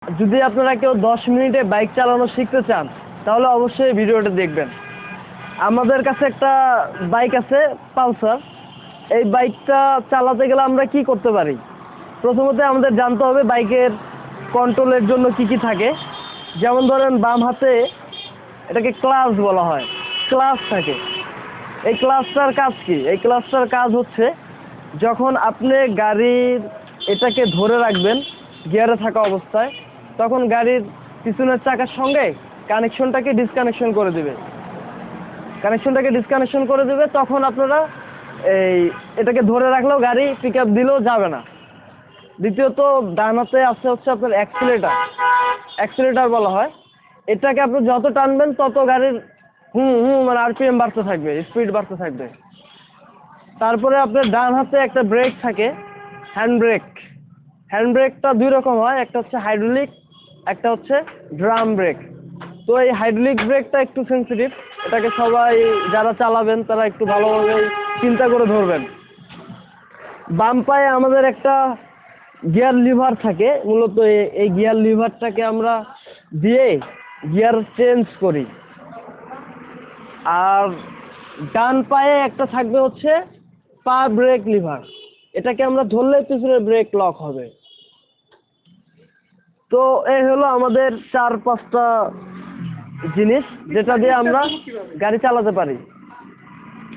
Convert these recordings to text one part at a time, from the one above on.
যদি আপনারা কেউ 10 মিনিটে বাইক চালানো শিখতে চান তাহলে অবশ্যই ভিডিওটা দেখবেন। আমাদের কাছে একটা বাইক আছে পালসার। এই বাইকটা চালাতে গেলে আমরা কি করতে পারি? প্রথমত আমাদের জানতে হবে বাইকের কন্ট্রোলের জন্য কি কি থাকে। যেমন ধরেন বাম হাতে এটাকে ক্লাচ বলা হয়, ক্লাচ থাকে। এই ক্লাচটার কাজ কি? এই ক্লাচটার কাজ হচ্ছে যখন আপনি গাড়ির এটাকে ধরে রাখবেন গিয়ারে থাকা অবস্থায়, তখন গাড়ির পিছনের চাকার সঙ্গে কানেকশনটাকে ডিসকানেকশন করে দেবে। তখন আপনারা এটাকে ধরে রাখলেও গাড়ি পিক আপ দিলেও যাবে না। দ্বিতীয়ত ডান হাতে আছে হচ্ছে আপনার অ্যাক্সিলেটার বলা হয়। এটাকে আপনি যত টানবেন তত গাড়ির মানে আরপিএম বাড়তে থাকবে, স্পিড বাড়তে থাকবে। তারপরে আপনার ডান হাতে একটা ব্রেক থাকে, হ্যান্ড ব্রেকটা দুই রকম হয়, একটা হচ্ছে হাইড্রোলিক, একটা হচ্ছে ড্রাম ব্রেক। তো এই হাইড্রোলিক ব্রেকটা একটু সেন্সিটিভ, এটাকে সবাই যারা চালাবেন তারা একটু ভালোভাবে চিন্তা করে ধরবেন। বাম পায়ে আমাদের একটা গিয়ার লিভার থাকে, মূলত এই গিয়ার লিভারটাকে আমরা দিয়ে গিয়ার চেঞ্জ করি। আর ডান পায়ে একটা থাকবে হচ্ছে পা ব্রেক লিভার, এটাকে আমরা ধরলে পিছনের ব্রেক লক হবে। তো এই হলো আমাদের 4-5টা জিনিস যেটা দিয়ে আমরা গাড়ি চালাতে পারি।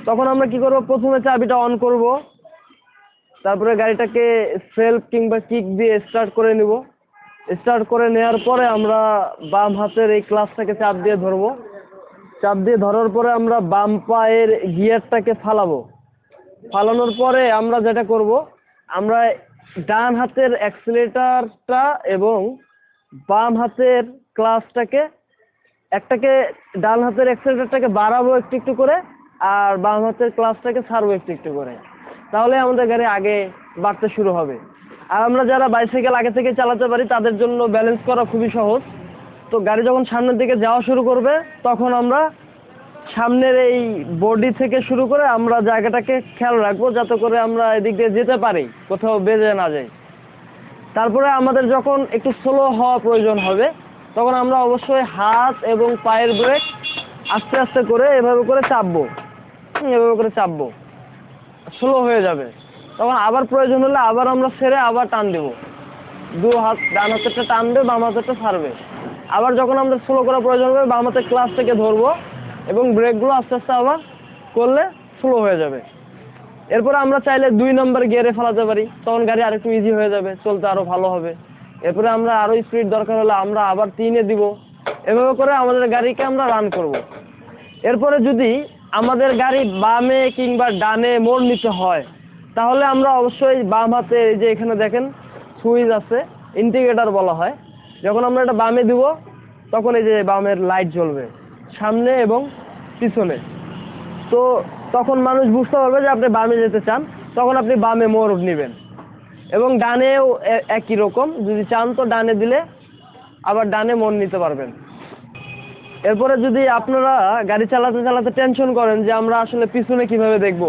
তখন আমরা কি করব? প্রথমে চাবিটা অন করব, তারপরে গাড়িটাকে সেলফ কিংবা কিক দিয়ে স্টার্ট করে নিব। স্টার্ট করে নেওয়ার পরে আমরা বাম হাতের এই ক্লাচটাকে চাপ দিয়ে ধরবো। চাপ দিয়ে ধরার পরে আমরা বাম পায়ের গিয়ারটাকে ফালানোর পরে আমরা যেটা করব, আমরা ডান হাতের অ্যাক্সিলারেটরটা এবং বাম হাতের ক্লাচটাকে ডান হাতের অ্যাক্সিলারেটরটাকে বাড়াবো একটু একটু করে, আর বাম হাতের ক্লাচটাকে ছাড়বো একটু একটু করে। তাহলে আমাদের গাড়ি আগে বাড়তে শুরু হবে। আর আমরা যারা বাইসাইকেল আগে থেকে চালাতে পারি তাদের জন্য ব্যালেন্স করা খুবই সহজ। তো গাড়ি যখন সামনের দিকে যাওয়া শুরু করবে তখন আমরা সামনের এই বডি থেকে শুরু করে আমরা জায়গাটাকে খেয়াল রাখবো যাতে করে আমরা এদিক দিয়ে যেতে পারি, কোথাও বেজে না যাই। তারপরে আমাদের যখন একটু স্লো হওয়া প্রয়োজন হবে তখন আমরা অবশ্যই হাত এবং পায়ের ব্রেক আস্তে আস্তে করে এভাবে করে চাপবো, স্লো হয়ে যাবে। তখন আবার প্রয়োজন হলে আবার আমরা ছেড়ে আবার টান দেবো, দু হাত, ডান হাতেরটা টানবে, বাম হাতেরটা ছাড়বে। আবার যখন আমরা স্লো করা প্রয়োজন হবে বাম হাতের ক্লাচটাকে ধরবো এবং ব্রেকগুলো আস্তে আস্তে আবার করলে স্লো হয়ে যাবে। এরপরে আমরা চাইলে 2 নম্বর গিয়ারে ফেলাতে পারি, তখন গাড়ি আরেকটু ইজি হয়ে যাবে, চলতে আরো ভালো হবে। এরপরে আমরা আরো স্পিড দরকার হলে আমরা আবার 3-এ দিব। এভাবে করে আমাদের গাড়িকে আমরা রান করব। এরপরে যদি আমাদের গাড়ি বামে কিংবা ডানে মোড় নিতে হয় তাহলে আমরা অবশ্যই বাম হাতে এই যে এখানে দেখেন সুইচ আছে, ইন্ডিকেটর বলা হয়। যখন আমরা এটা বামে দিব তখন এই যে বামের লাইট জ্বলবে সামনে এবং পিছনে। তো তখন মানুষ বুঝতে পারবে যে আপনি বামে যেতে চান, তখন আপনি বামে মোড় নেবেন। এবং ডানেও একই রকম, যদি চান তো ডানে দিলে আবার ডানে মোড় নিতে পারবেন। এরপরে যদি আপনারা গাড়ি চালাতে চালাতে টেনশন করেন যে আমরা আসলে পিছনে কিভাবে দেখব,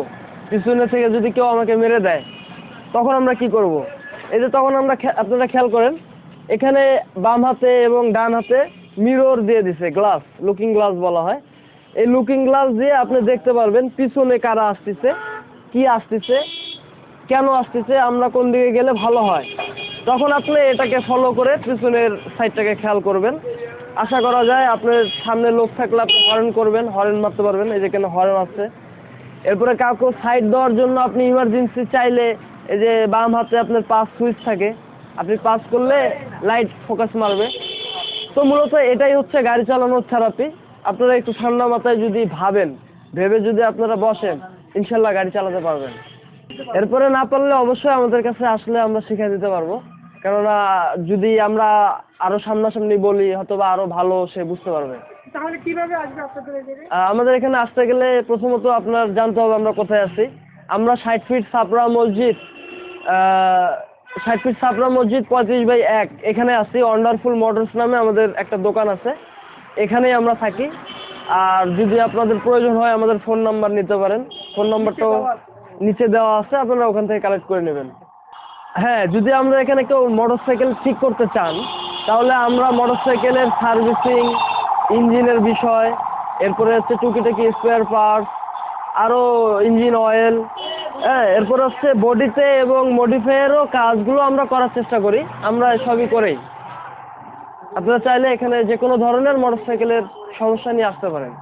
পিছনে থেকে যদি কেউ আমাকে মেরে দেয় তখন আমরা কি করব? এই যে তখন আপনারা খেয়াল করেন এখানে বাম হাতে এবং ডান হাতে মিরর দিয়ে দিছে, গ্লাস, লুকিং গ্লাস বলা হয়। এই লুকিং গ্লাস দিয়ে আপনি দেখতে পারবেন পিছনে কারা আসতেছে, কি আসতেছে, কেন আসতেছে, আমরা কোন দিকে গেলে ভালো হয়। তখন আপনি এটাকে ফলো করে পিছনের সাইডটাকে খেয়াল করবেন। আশা করা যায় আপনার সামনে লোক থাকলে আপনি হর্ন করবেন, হর্ন মারতে পারবেন, এই যে কেন হর্ন আছে। এরপরে কাউকে সাইড দেওয়ার জন্য আপনি ইমার্জেন্সি চাইলে এই যে বাম হাতে আপনার পাস সুইচ থাকে, আপনি পাস করলে লাইট ফোকাস মারবে। তো মূলত এটাই হচ্ছে গাড়ি চালানোর থেরাপি। আপনারা একটু ঠান্ডা মাথায় যদি ভেবে যদি আপনারা বসেন ইনশাল্লাহ গাড়ি চালাতে পারবেন। এরপরে না পারলে অবশ্যই আমাদের কাছে আসলে আমরা শিখিয়ে দিতে পারবো, কেননা যদি আমরা আরো সামনাসামনি বলি হয়তো বা আরো ভালো সে বুঝতে পারবে। তাহলে কিভাবে আসবে আপনাদের এখানে? আমাদের এখানে আসতে গেলে প্রথমত আপনার জানতে হবে আমরা কোথায় আছি। আমরা 60 ফিট ছাপড়া মসজিদ 35/1 এখানে আছি। ওয়ান্ডারফুল মটরস নামে আমাদের একটা দোকান আছে, এখানেই আমরা থাকি। আর যদি আপনাদের প্রয়োজন হয় আমাদের ফোন নাম্বার নিতে পারেন, ফোন নাম্বারটাও নিচে দেওয়া আছে, আপনারা ওখান থেকে কালেক্ট করে নেবেন। হ্যাঁ, যদি আমরা এখানে কেউ মোটরসাইকেল ঠিক করতে চান তাহলে আমরা মোটরসাইকেলের সার্ভিসিং, ইঞ্জিনের বিষয়, এরপরে হচ্ছে টুকিটাকি স্পেয়ার পার্টস, আরও ইঞ্জিন অয়েল, হ্যাঁ, এরপর হচ্ছে বডিতে এবং মডিফায়ারও কাজগুলো আমরা করার চেষ্টা করি, আমরা সবই করেই। আপনারা চাইলে এখানে যে কোনো ধরনের মোটরসাইকেলের সমস্যা নিয়ে আসতে পারেন।